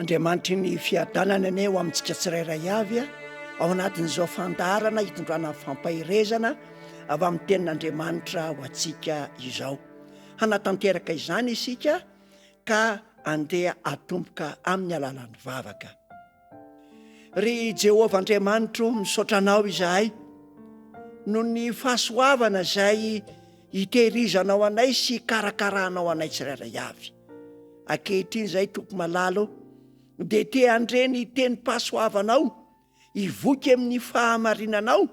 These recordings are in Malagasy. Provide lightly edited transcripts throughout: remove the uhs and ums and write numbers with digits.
Andriamanitry ny fiadanana ane ho amintsika tsirairay avy a ao anatin'izao fandarana hitondrana fampahirezana avy amin'ny tenin'Andriamanitra ho antsika izao. Hanatanteraka izany isika ka andeha atomboka amin'ny alalan'ny vavaka. Ry Jehovah Andriamanitro, misaotra anao izahay no ny fahasoavana izay hitehirizanao anay sy karakarahanao anay tsirairay avy. Ankehitriny izay tompo malalo de te andreny tenim-pahasoavanao hivoky amin'ny fahamarinanao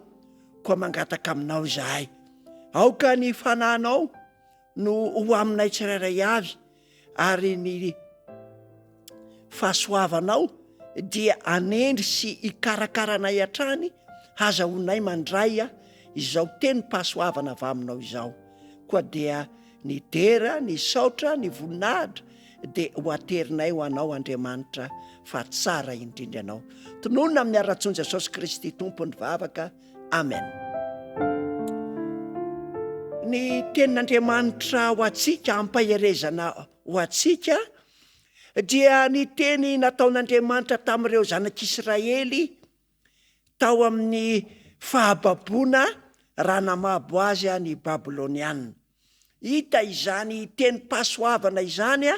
koa mangataka aminao izahay. Aoka ny fanahinao no ho aminay tsirairay avy ary ny fahasoavanao dia anendry sy hikarakaranay hatrany hazahonay mandray izao tenim-pahasoavana avy aminao izao. Koa dia ny dera, ny saotra, ny voninahitra de ho aterinay ho anao Andriamanitra fa tsara indrindra anao. Tononona amin'ny ara-tsoan'i Jesosy Kristy tompony vavaka. Amen. Ny tenin'Andriamanitra ho antsika, ampahirezana ho antsika dia ny teny nataon'Andriamanitra tamin'ireo zanak'Israely tao amin'ny fahababoana raha namabo azy ny Babilôniana. Hita izany tenim-pahasoavana izany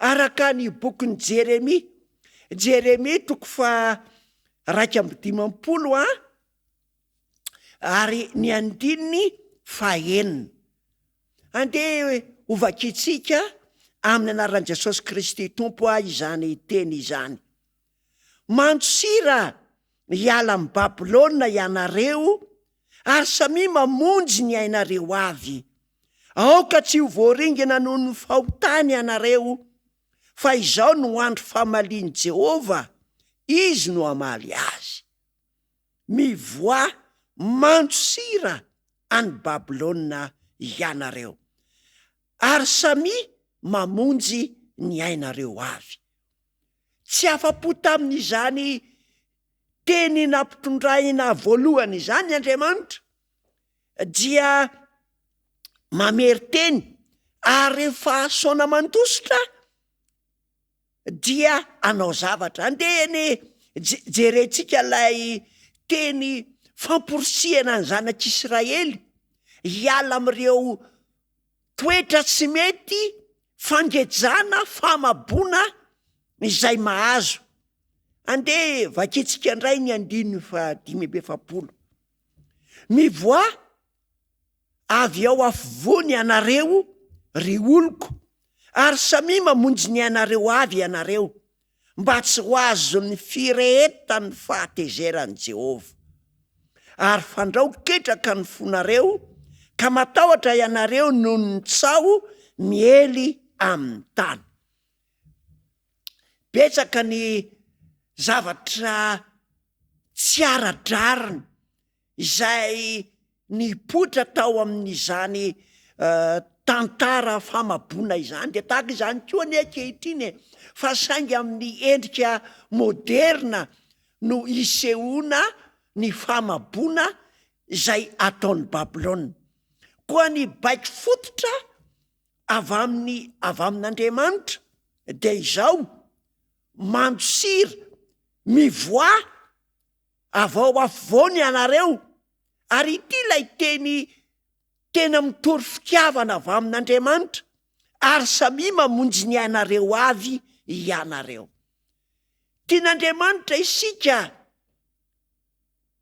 araka ny bokin'i Jeremia toko fa 2:15 ary ny 9:9. Andeha hovakitsika amin'ny anaran'i Jesosy Kristy tompo izany teny izany. Mantsira hiala amin'ny Babilôna ianareo ary samy mamonjy ny ainareo avy. Aoka tsy ho voaringana noho ny fahotany ianareo, fa izao no andro famalian'i Jehovah, izy no hamaly azy. Mivoa mantsira any Babilôna ianareo ary samy mamonjy ny ainareo avy. Tsy afa-po tamin'izany teny nampitondraina voalohany izany Andriamanitra dia mamery-teny ary rehefa saona mandositra dia anao zavatra. Andehany jerentsika lay teny famporisihana ny zanak'Israely hiala amin'ireo toetra tsy mety, fangejana, famabona izay mahazo. Andeha vakitsika indray ny 9:5. Mivoa avy ao afovoany ianareo ry oloko ary samy mamonjy ny anareo avy ianareo, mba tsy ho azo ny firehetany fahatezeran'i Jehovah. Ary fandrao ketraka ny fonareo ka matahotra ianareo noho ny tsao miely amin'ny tany. Betsaka ny zavatra tsy ara-drariny izay nipotra tao amin'izany tantara famabona izany. De tahaka izany koa ny ankehitriny fa saingy amin'ny endrika moderna no isehoana ny famabona izay ataon'ny Babilôna. Koa ny baiko fototra avy amin'Andriamanitra de izao mantsira mivoa avao afovoany ianareo ary ity lay teny tena mitory fitiavana avy amin'Andriamanitra ary samy mamonjy ny ainareo avy ianareo. Tian'Andriamanitra isika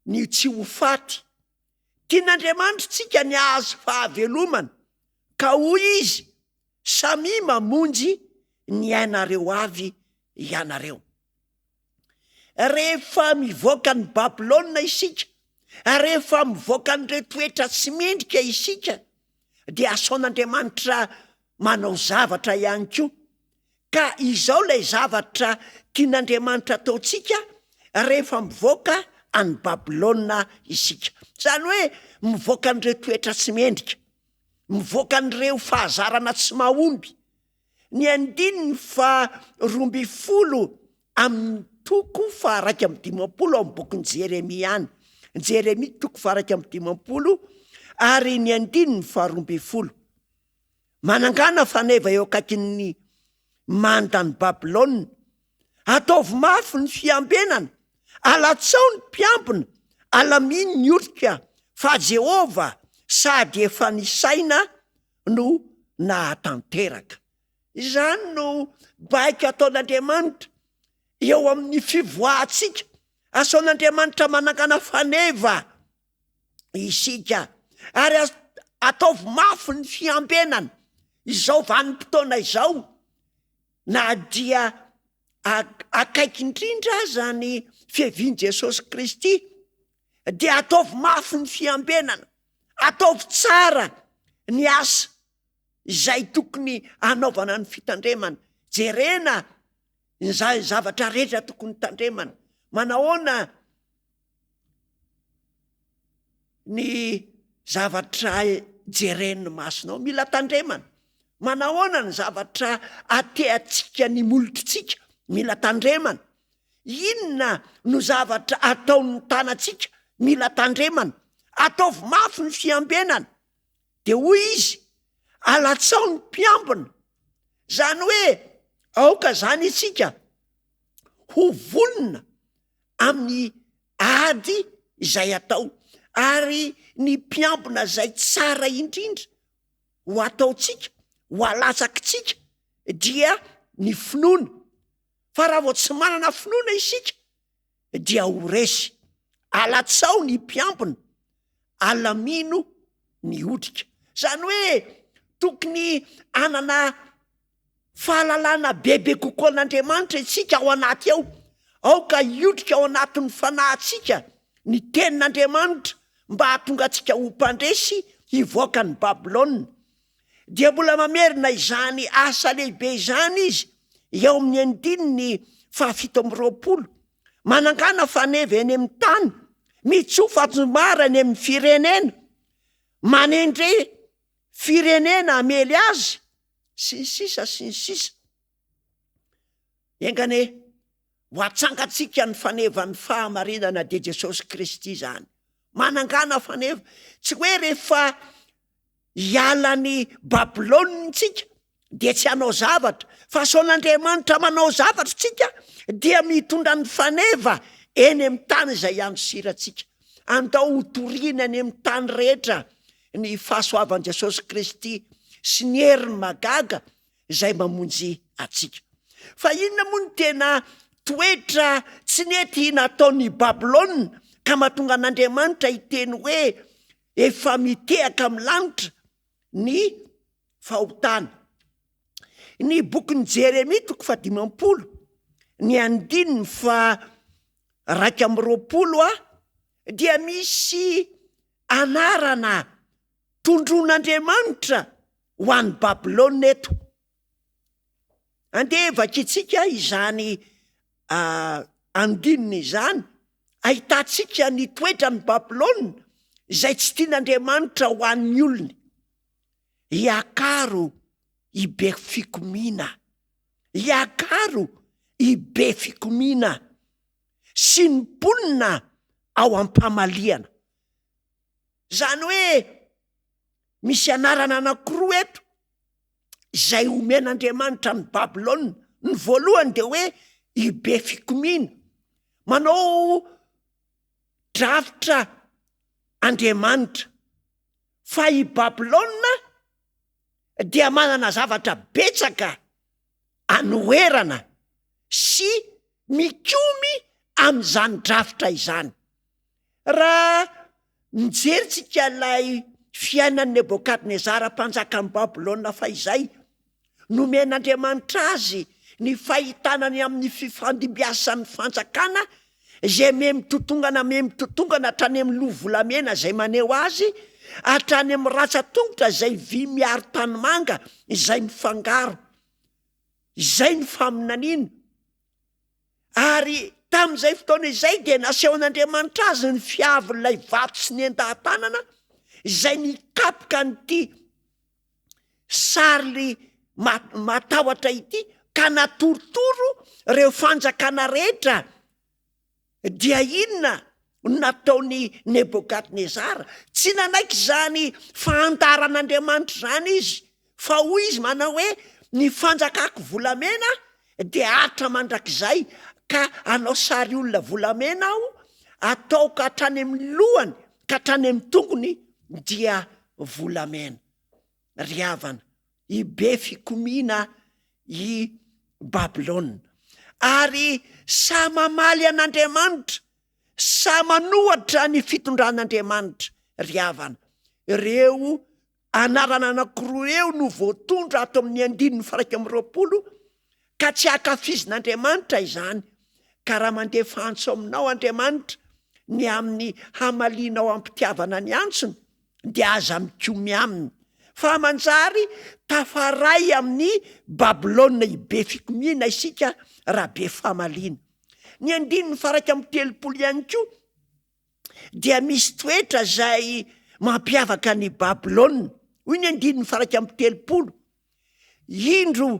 ny tsy ho faty. Tian'Andriamanitra tsika ny ahazo fahavelomana ka hoy izy samy mamonjy ny ainareo avy ianareo. Rehefa mivoaka ny Babilôna isika, rehefa mivoaka n'ireo toetra tsy mendrika isika, de asaon'Andriamanitra manao zavatra ihany koa. Ka izao lay zavatra tian'Andriamanitra ataontsika rehefa mivoaka any Babilôna isika. Zany hoe mivoaka n'ireo toetra tsy mendrika, mivoaka n'ireo fahazarana tsy mahomby. Ny 2:10 amin'ny toko 2:15 ao bokin'i Jeremia any. Jeremia toko 2:15 ary ny 2:20. Manangana faneva eo akaikin'ny mandany Babilôna ataovy mafy ny fiambenana, alatsao ny mpiambina, alaminy ny olika fa Jehova sady efa nisaina no nahatanteraka. Izany no baiko ataon'Andriamanitra eo amin'ny fivoahantsika, asaon'Andriamanitra manangana faneva isika ary ataovy mafy ny fiambenana. Izao vanim-potoana izao na dia akaiky indrindra zany fihavian Jesosy Kristy, dia ataovy mafy ny fiambenana, ataovy tsara ny asa izay tokony anaovana ny fitandremana. Jerena ny zavatra rehetra tokony tandremana. Manahoana ny zavatra jeren'ny masonao mila tandremana. Manahoana ny zavatra ateantsika ny molotritsika mila tandremana. Inona no zavatra ataon'ny tanantsika mila tandremana. Ataovy mafy ny fiambenana. De hoy izy, alatsao ny mpiambina. Zany hoe aoka zany isika ho vonona amin'ny ady izay atao, ary ny mpiambina zay tsara indrindra ho ataotsika, ho alatsakitsika dia ny finoana. Fa raha vao tsy manana finoana isika dia ho resy. Alatsao ny mpiambina, alamino ny odika. Zany hoe tokony anana fahalalana bebe kokoa an'Andriamanitra isika ao anaty ao. Aoka iodika ao anatin'ny fanahintsika ny tenin'Andriamanitra mba hahatonga antsika ho mpandresy hivoaka ny Babilôna. Dia mbola mamerina izany asa lehibe izany izy eo amin'ny 7:20. Manangana faneva eny amin'ny tany, mitsofa atsomara eny amin'ny firenena, manendre firenena amely azy, sy ny sisa sy ny sisa. Engane ho atsangatsika ny faneva ny fahamarinana de Jesosy Kristy zany. Manangana faneva, tsy hoe rehefa hialany Babilôna tsika de tsy hanao zavatra, fa saon'Andriamanitra manao zavatra tsika dia mitondra ny faneva eny amin'ny tany izay hanosiratsika. Andao ho toriana any amin'ny tany rehetra ny fahasoavan'i Jesosy Kristy sy ny heriny magaga izay mamonjy atsika. Fa inona moa ny tena toetra tsy nety nataon'ny Babilôna ka mahatonga an'Andriamanitra hiteny hoe efa mitehaka amin'ny lanitra ny fahotana? Ny bokin'ny Jeremia 15, ny 2:20 dia misy anarana tondron'Andriamanitra ho an'ny Babilôna eto. Andeha vakitsika izany andininy izany, ahitantsika ny toetra ny Babilôna izay tsy tian'Andriamanitra ho an'ny olony. Iakaro ibe fikomina, iakaro ibe fikomina sy ny mponina ao am-pamaliana. Zany hoe misy anarana anankiroa eto izay omen'Andriamanitra ny Babilôna. Ny voalohany de hoe ibe fikomina, manao drafitra Andriamanitra. Fa i Babilôna dia manana zavatra betsaka anoherana sy mikomy amin'izany drafitra izany. Raha mijeritsika ilay fiainan'ny Nebokadnezara mpanjakan'ny Babilôna fa izay, nomen'Andriamanitra azy ny fahitanany amin'ny fifandimbiasan'ny fanjakana izay memototongana hatrany amin'ny lovolamena izay maneho azy, hatrany amin'ny ratsa-tongotra izay vy miaro tanimanga izay mifangaro. Izay ny faminaniana. Ary tamin'izay fotoana izay dia nasehon'Andriamanitra azy ny fiavin'ilay vato sy ny endahan-tanana izay nikapoka n'ity sary matahotra ity ka natorotoro reo fanjakana rehetra. Dia inona nataony Nebokadnezara? Tsy nanaiky zany fahantaran'Andriamanitra zany izy, fa hoy izy manao hoe ny fanjakako volamena dia atra mandrakizay ka anao sary olona volamena aho, ataoko hatrany amin'ny lohany ka hatrany amin'ny tongony dia volamena. Ry havana, i be fikomiana i Babilôna, ary sa mamaly an'Andriamanitra, sa manohatra ny fitondran'Andriamanitra. Ry havana, ireo anarana anankiroa eo no voatondra ato amin'ny 120 ka tsy akafizin'Andriamanitra izany. Ka raha mandefa antso aminao Andriamanitra ny amin'ny hamalianao ampitiavana ny antsony, dia aza mikomy aminy. Fa manjary tafaray amin'ny Babilôna ibe fikomiana isika raha be famaliana. Ny 130 ihany koa dia misy toetra zay mampiavaka ny Babilôna. Hoy ny 130, indro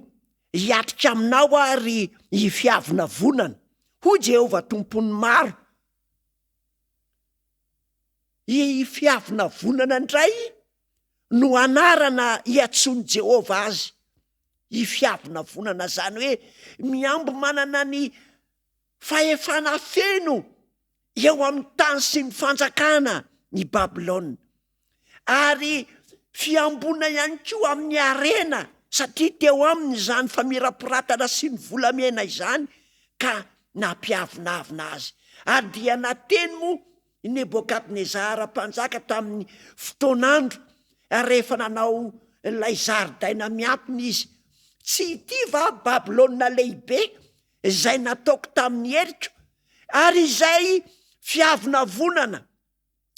hiatrika aminao ary hifiavina vonana, ho Jehovah tompony maro. Hifiavina vonana indray no anarana hiatsony Jehovah azy. Hifiavina vonana zany hoe miambo manana ny fahefana feno eo amin'ny tany sy ny fanjakana ny Babilôna, ary fiambona ihany koa amin'ny arena, satria teo aminy zany famirapiratana sy ny volamena izany ka nampiavinavina azy. Ary dia nateny moa Nebokadnezara mpanjaka tamin'ny fotoanandro rehefa nanao ilay zaridaina miantona izy, tsy ity va Babilôna lehibe izay nataoko tamin'ny heriko, ary izay fiavina vonana,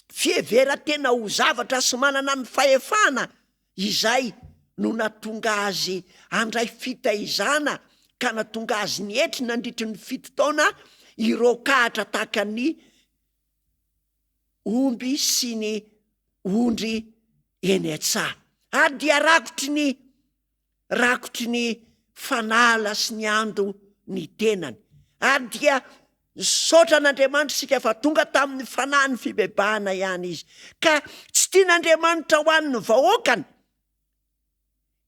fievera tena ho zavatra sy manana ny fahefana, izay no natonga azy andray fitaizana ka natonga azy ny hetry nandritry ny 7 taona ireo kahatra tahaka ny omby sy ny ondry eny an-tsaha. Ary dia rakotry ny fanala sy ny ando ny tenany. Ary dia saotra n'Andriamanitra sika fa tonga tamin'ny fanahy ny fibebahana ihany izy, ka tsy tian'Andriamanitra ho an'ny vahoakany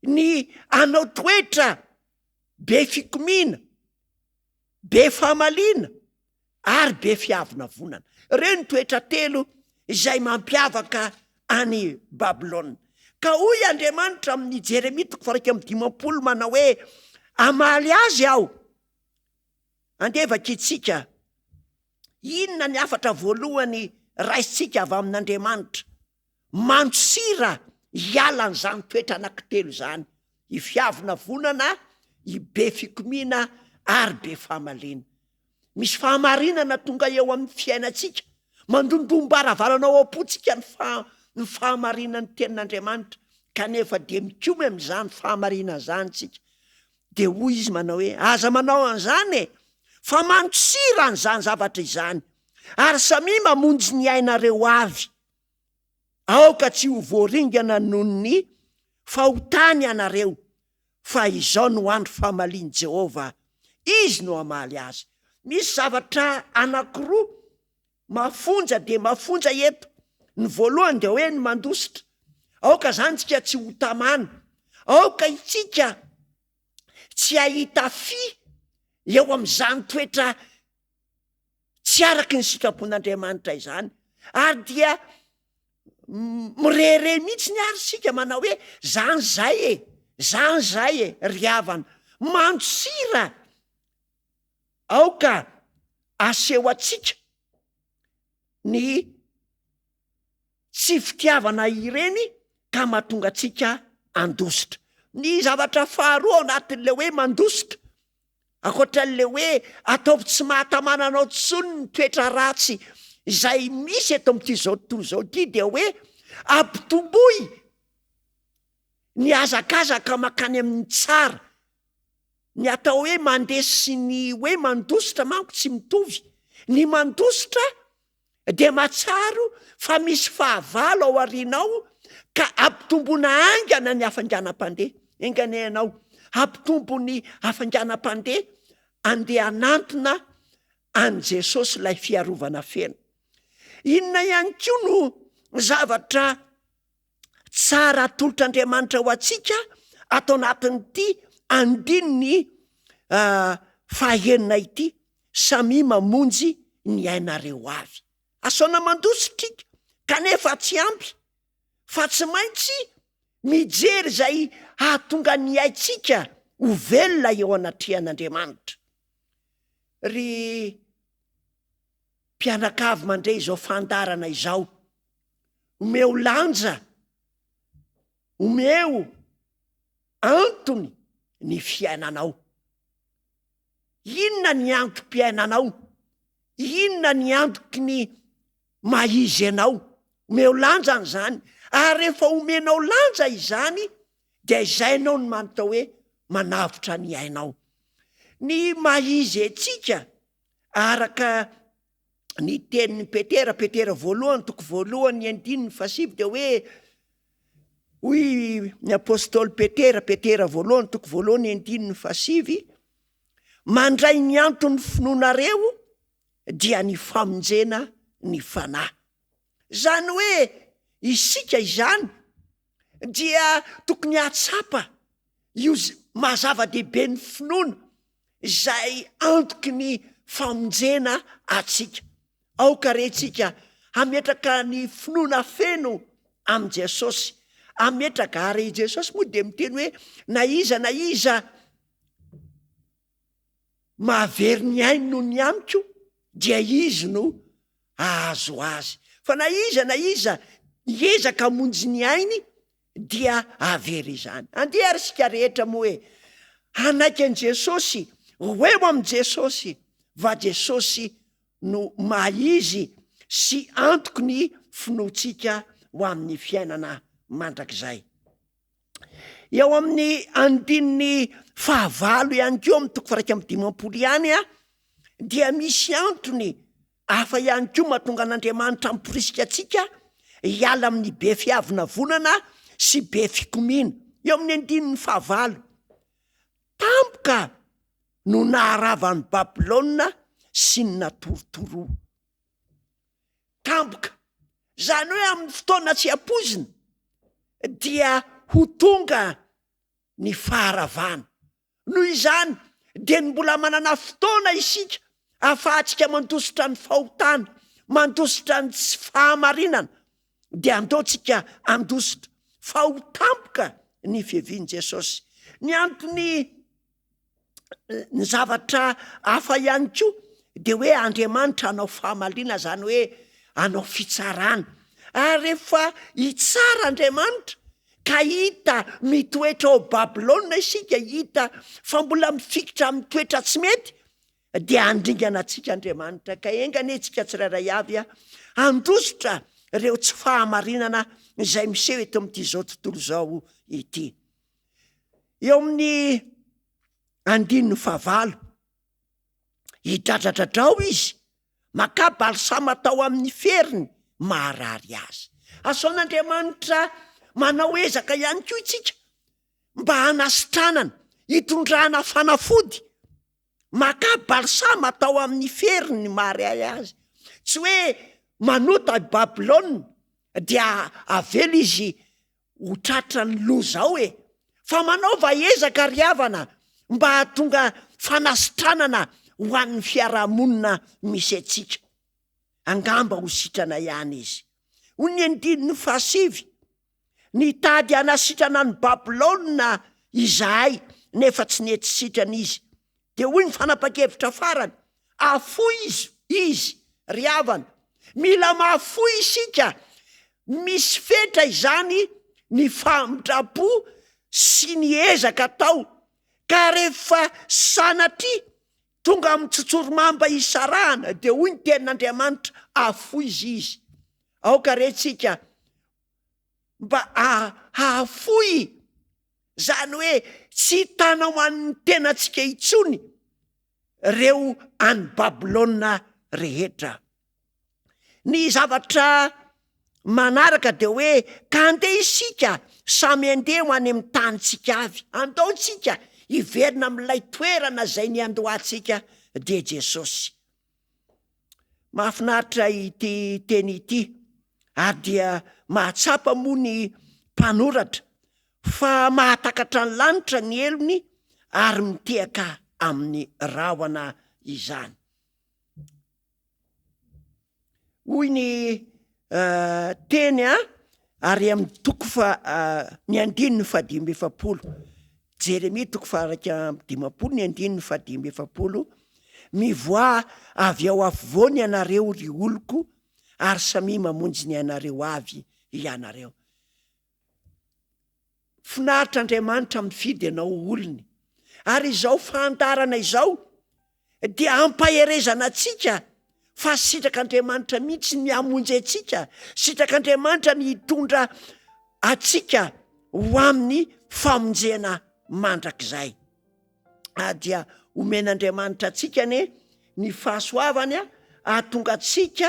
ny anao toetra be fikomiana, be famaliana ary be fiavina vonana. Reo ny toetra telo izay mampiavaka any Babilôna. Ka hoy Andriamanitra amin'ny Jeremia 1:15 manao hoe amaly azy aho. Andevaka itsika, inona ny afatra voalohany raisitsika avy amin'Andriamanitra mantsira hialan' zany toetra anankitelo zany: i fiavina vonana, i be fikomiana ary be famaliana. Misy fahamarinana tonga eo amin'ny fiainantsika, mandondombaravarana ao am-potsika ny fahamarinan'ny tenin'Andriamanitra, kanefa de mikomy amin'izany fahamarinana zany tsika. De hoy izy manao hoe aza manao an'izany e, fa mantsira an'izany zavatra izany, ary samy mamonjy ny ainareo avy, aoka tsy ho voaringana noho ny fahotany anareo, fa izao no andro famalian' Jehovah, izy no amaly azy. Misy zavatra anankiroa mafonja de mafonja eto. Ny voalohany de hoe ny mandositra, aoka zany tsika tsy ho tamana, aoka itsika tsy ahita fi eo amin'izany toetra tsy araky ny sitrapon'Andriamanitra izany. Ary dia mirere mihitsy ny ary sika manao hoe zany zay e, ry havana, mantsira aoka aseho atsika ny tsy fitiavana ireny ka mahatonga atsika andositra. Ny zavatra faharoa ao anatin'le hoe mandositra, akoatran'le hoe ataovy tsy mahatamana anao tsony ny toetra ratsy izay misy eto amin'ity zao tontolo zao ty, de hoe ampitomboy ny azakazaka makany amin'ny tsara. Ny atao hoe mandesy sy ny hoe mandositra manko tsy mitovy. Ny mandositra de matsaro fa misy fahavalo ao arinao ka ampitomboina aingana ny hafanganam-pandeha. Engany ianao ampitombo ny hafanganam-pandeha andeha anantona an' Jesosy lay fiarovana feno. Inona ihany koa no zavatra tsara atolotr'Andriamanitra ho atsika atao anatin'ity andininy fahaenina ity, samy mamonjy ny ainareo avy. Asaona mandositrika kanefa tsy ampy fa tsy maintsy mijery zay hahatonga ny aintsika ho velona eo anatrehan'Andriamanitra. Ry mpianakavy mandray izao fandarana izao, omeo lanja, omeo antony ny fiainanao. Inona ny antom-piainanao? Inona ny antoky ny maizy anao? Omeo lanja n'izany. Ary rehefa omenao lanja izany, dia izay ianao no manontao hoe manavotra ny ainao. Ny maizy antsika araka ny tenin'ny Petera voalohany, toko voalohany 1:7 dia hoe, hoy ny apôstôly Petera voalohany, toko voalohany 1:7, mandray ny antony finoanareo dia ny famonjena ny fanahy. Zany hoe isika izany dia tokony hatsapa io mazava-dehibe ny finoana izay antoky ny famonjena atsika. Aoka rentsika hametraka ny finoana feno am' Jesosy. Ametraka ary Jesosy moa de miteny hoe na iza mahavery ny ainy no ny amiko dia izy no ahazo azy. Fa na iza hiezaka hamonjy ny ainy dia ahavery izany. Andeha ary sika rehetra moa hoe hanaiky an' Jesosy, hoeo am' Jesosy, va Jesosy no maizy sy antoky ny finoantsika ho amin'ny fiainana mandrakizay. Eo amin'ny andininy 9 ihany keo amin'ny toko 1:15 ihany dia misy antony hafa ihany keo mahatonga an'Andriamanitra miporisika atsika hiala amin'ny be fiavina vonana sy be fikomiana. Eo amin'ny andininy 9, tampoka no naharavan'ny Babilôna sy ny natorotoroa. Tampoka zany hoe amin'ny fotoana tsy ampozina dia ho tonga ny faharavana. Noho izany de mbola manana fotoana isika ahafahantsika mandositra ny fahotana, mandositra ny tsy fahamarinana, de andaontsika andositra fa ho tampoka ny fiavian' Jesosy. Ny antony ny zavatra hafa ihany koa de hoe Andriamanitra anao fahamalina, zany hoe anao fitsarana. Ary rehefa hitsara Andriamanitra ka hita mitoetra ao Babilôna isika, hita fa mbola mifikitra amin'ny toetra tsy mety, dia andringana antsika Andriamanitra ka engany antsika tsirairay avy andositra ireo tsy fahamarinana izay miseho eto amin'ity zao tontolo zao ity. Eo amin'ny andininy 9, hidradradradrao izy makabalsama tao amin'ny feriny maharary azy. Asaon'Andriamanitra manao ezaka ihany koa itsika mba hanasitranana, hitondrana fanafody, makabalsama tao amin'ny feriny maharary azy. Tsy hoe manota Babilôna dia avela izy ho tratra ny loza ao fa manaova ezaka riavana mba hahatonga fanasitranana ho an'ny fiarahamonina misy atsika. Angamba ho sitrana ihany izy. Ho ny andininy 7, nitady hanasitrana ny Babilôna izahay nefa tsy nety sitrana izy. De hoy ny fanapa-kevitra farany, afoy izy riavana. Mila mahafoy isika, misy fetra izany ny famindrapo sy ny ezaka tao. Ka rehefa sanatry tonga amin'ny tsotsoromamba isarahana, de hoy ny tenin'Andriamanitra, afoy izy. Aoka rentsika mba hahafoy, zany hoe tsy tanao an'ny tenantsika itsony reo any Babilôna rehetra. Ny zavatra manaraka de hoe ka andeha isika samy andeha ho any amin'ny tanitsika avy. Andaontsika hiverina amin'ilay toerana zay ny andohantsika de Jesosy. Mahafinaritra ity teny ity, ary dia mahatsapa moa ny mpanoratra fa mahatakatra ny lanitra ny elony ary mitehaka amin'ny rahona izany. hoy ny teny ary amin'ny toko ny andiny ny fahadimy efapolo, Jeremia toko faharaka dimapolo ny andiny ny fahadimy efapolo: mivoa avy ao afovoany ianareo ry oloko, ary samy mamonjy ny anareo avy ianareo. Finaritra Andriamanitra mifidy anao olony, ary izao fantarana izao dia ampaherezana antsika fa sitrak'Andriamanitra mihitsy ny hamonjy antsika, sitrak'Andriamanitra ny hitondra antsika ho amin'ny famonjena mandrakizay. Dia omen'Andriamanitra antsika ny fahasoavany ahatonga antsika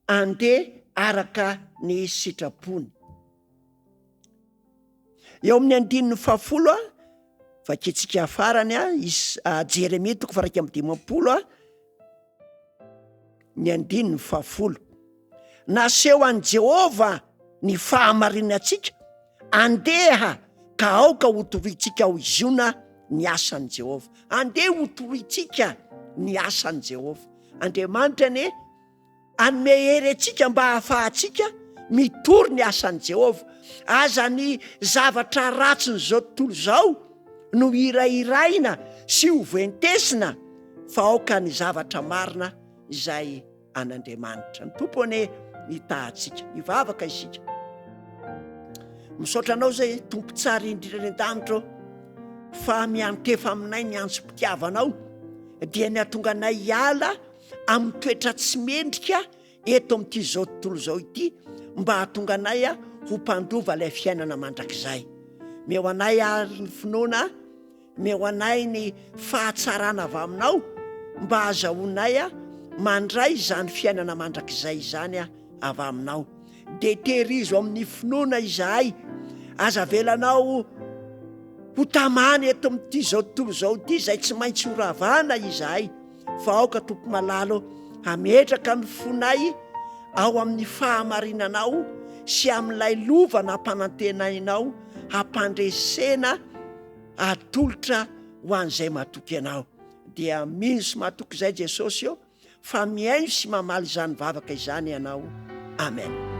andeha araka ny sitrapony. Eo amin'ny andininy fahafolo vaketsika farany Jeremia toko faharaka amby dimapolo ny andininy fahafolo: naseho an' Jehova ny fahamarinantsika, andeha ka aoka ho toroitsika ho izona ny asan'i Jehova. Andeha ho toroitsika ny asan'i Jehova. Andriamanitra anome hery antsika mba hahafahantsika mitory ny asan'i Jehova. Aza ny zavatra ratsy n'izao tontolo zao no hirairaina sy ho voentesina, fa aoka ny zavatra marina izay an'Andriamanitra. Ny tompony hitahantsika, hivavaka isika. Misaotra anao zay tompo tsara indrindra an-danitra fa miantefa aminay ny antso-pitiavanao, dia ny atonga anay hiala amin'ny toetra tsy mendrika eto amin'ity zao tontolo zao ity, mba hahatonga anay ho mpandova ilay fiainana mandrakizay. Meo anay ary ny finoana, meo anay ny fahatsarana avy aminao, mba azahoanay mandray izany fiainana mandrakizay izany avy aminao. De tehirizo amin'ny finoana izahay, aza velanao ho tamany eto amin'ity zao tontolo zao ity zay tsy maintsy horavana izahay, fa aoka tompo malalo hametraka ny fonay ao amin'ny fahamarinanao sy amin'ilay lova nampanantenainao, hampandresena atolotra ho an'izay mahatoky anao. Dia mino sy mahatoky izay Jesosy fa miaino sy mamaly izany vavaka izany ianao. Amen.